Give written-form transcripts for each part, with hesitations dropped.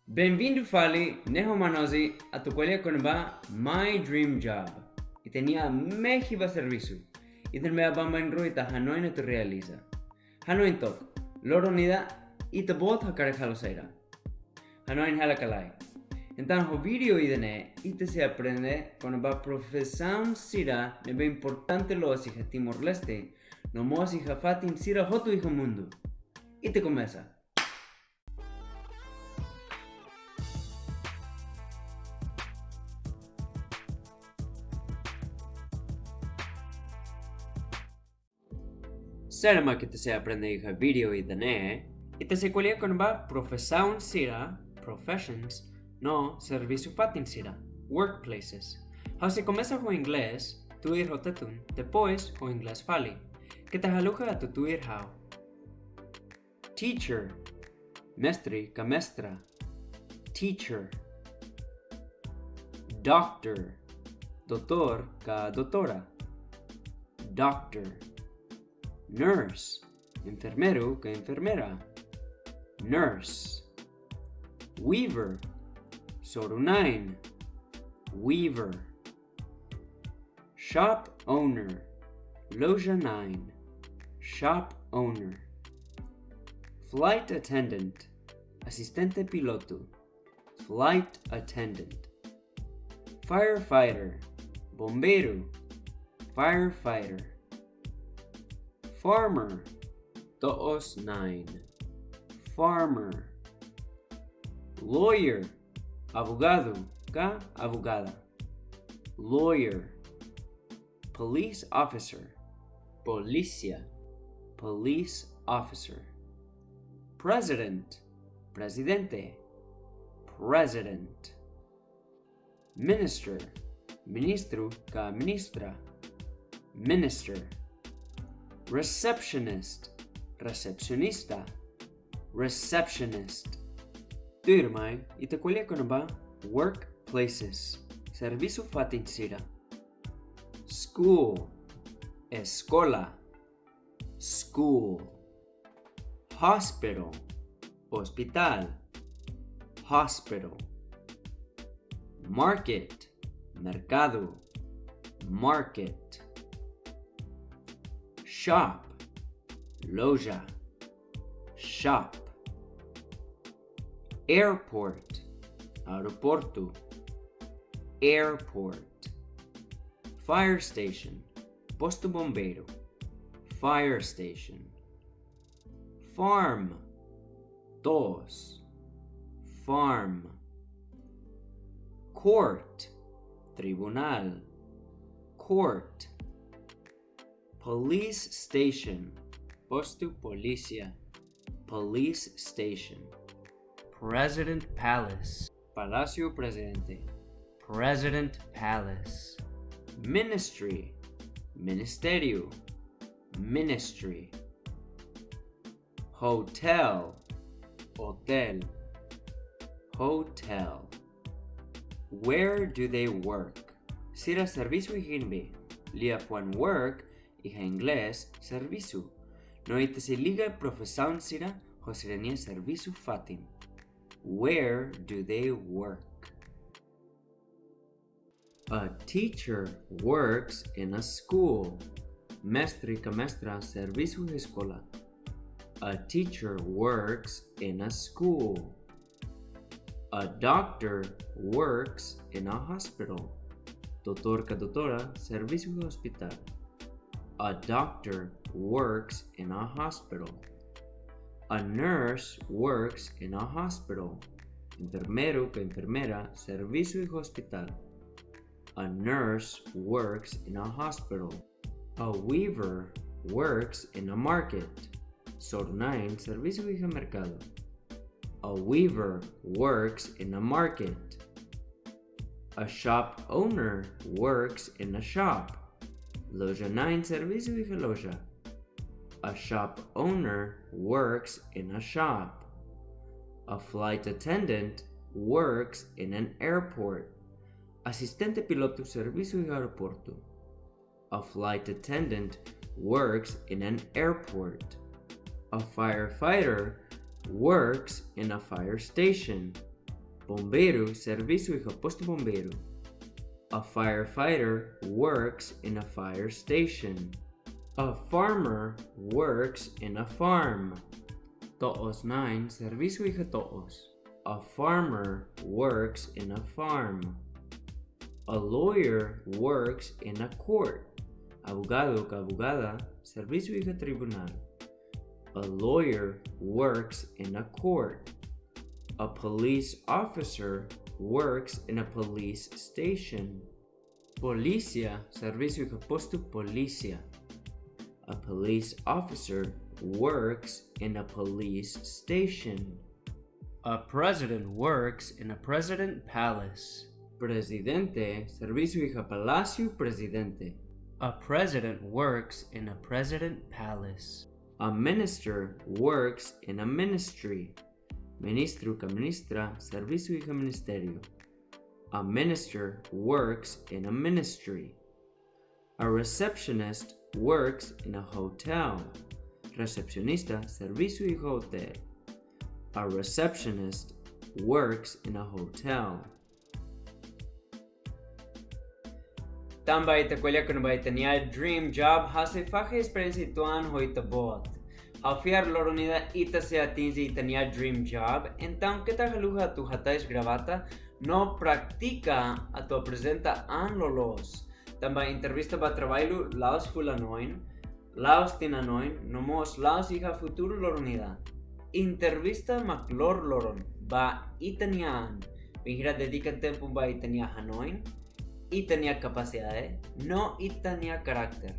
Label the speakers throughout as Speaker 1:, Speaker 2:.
Speaker 1: Bem-vindo, Fale, Maun Ozzy, a tu konaba My Dream Job. E tenía mehiba serviço. E tenme abamba en ruita hanorin tu realiza. Hanorin tok, loro nida e te bot hakare haloseira. Hanorin halakalai. Então, o vídeo idene e se aprende konaba profesaun sira nebe importante lo asi Timor Leste, no mo asi fatin sira hotu hijo mundo. E te começa. Selma que se aprende el video y dene, y te se cuelia con va profesaun sira, professions, no Servisu-fatin sira, workplaces. How se começa com inglês, tu ir o Tetun, depois com inglês fale, que te haluja a tu ir how. Teacher, mestre ka mestra, teacher. Doctor, doutor ka doutora, doctor. Nurse, enfermero que enfermera, nurse. Weaver, sorunain, weaver. Shop owner, lojanain, shop owner. Flight attendant, asistente piloto, flight attendant. Firefighter, bombero, firefighter. Farmer, toos nine, farmer. Lawyer, abogado, ka abogada, lawyer. Police officer, policia, police officer. President, presidente, president. Minister, ministro, ka ministra, minister. Receptionist, recepcionista, receptionist. Turmai, e te cuelia con ba workplaces, Servisu-fatin sira. School, escola, school. Hospital, hospital, hospital. Market, mercado, market. Shop, loja, shop. Airport, aeroporto, airport. Fire station, posto bombeiro, fire station. Farm, dos, farm. Court, tribunal, court. Police station, posto policia, police station. President palace, Palacio Presidente, President palace. Ministry, ministerio, ministry. Hotel, hotel, hotel. Where do they work? Sira servicio higinbe, liafuan work, y en inglés, servisu. No ite se liga profesaun sira, hosirenia Servisu-fatin. Where do they work? A teacher works in a school. Mestre ka mestra servisu escola. A teacher works in a school. A doctor works in a hospital. Doctor ka doctora servisu hospital. A doctor works in a hospital. A nurse works in a hospital. Enfermero que enfermera, servicio y hospital. A nurse works in a hospital. A weaver works in a market. Sornain, servicio y mercado. A weaver works in a market. A shop owner works in a shop. Loja 9 servicio y loja. A shop owner works in a shop. A flight attendant works in an airport. Asistente piloto servicio y aeropuerto. A flight attendant works in an airport. A firefighter works in a fire station. Bombeiro, serviço iha posto bombeiro. A firefighter works in a fire station. A farmer works in a farm. To'os 9, serviço iha to'os. A farmer works in a farm. A lawyer works in a court. Abogado ka abogada, serviço iha tribunal. A lawyer works in a court. A police officer works in a police station. Polícia, serviço iha posto polícia. A police officer works in a police station. A president works in a president palace. Presidente, serviço iha palacio presidente. A president works in a president palace. A minister works in a ministry. Ministro ka ministra, serviço iha ministerio. A minister works in a ministry. A receptionist works in a hotel. Recepcionista, serviço iha hotel. A receptionist works in a hotel. Tambay takwelya kunbay tanya dream job hase fahe experience tuan hoita bot. Hafiar loronida ita se atinzi tanya dream job, então que ta haluha tu hatais gravata no practica a tu presenta an lolos. Tambay entrevista ba trabalho laos fulanoin, laos tinanoin, nomos laos iha futuro loronida. Entrevista maklor loron ba itanian. Vingira dedica tempo ba itania hanoin. Itania capacidade, no itania carácter.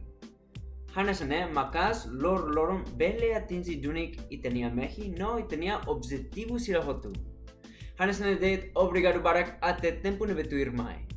Speaker 1: Hanasane makas loron bele atinzi dunik itania mehi, no itania objetivo sira hotu. Hanasane det obrigado barak ate tempo nebetu irmai.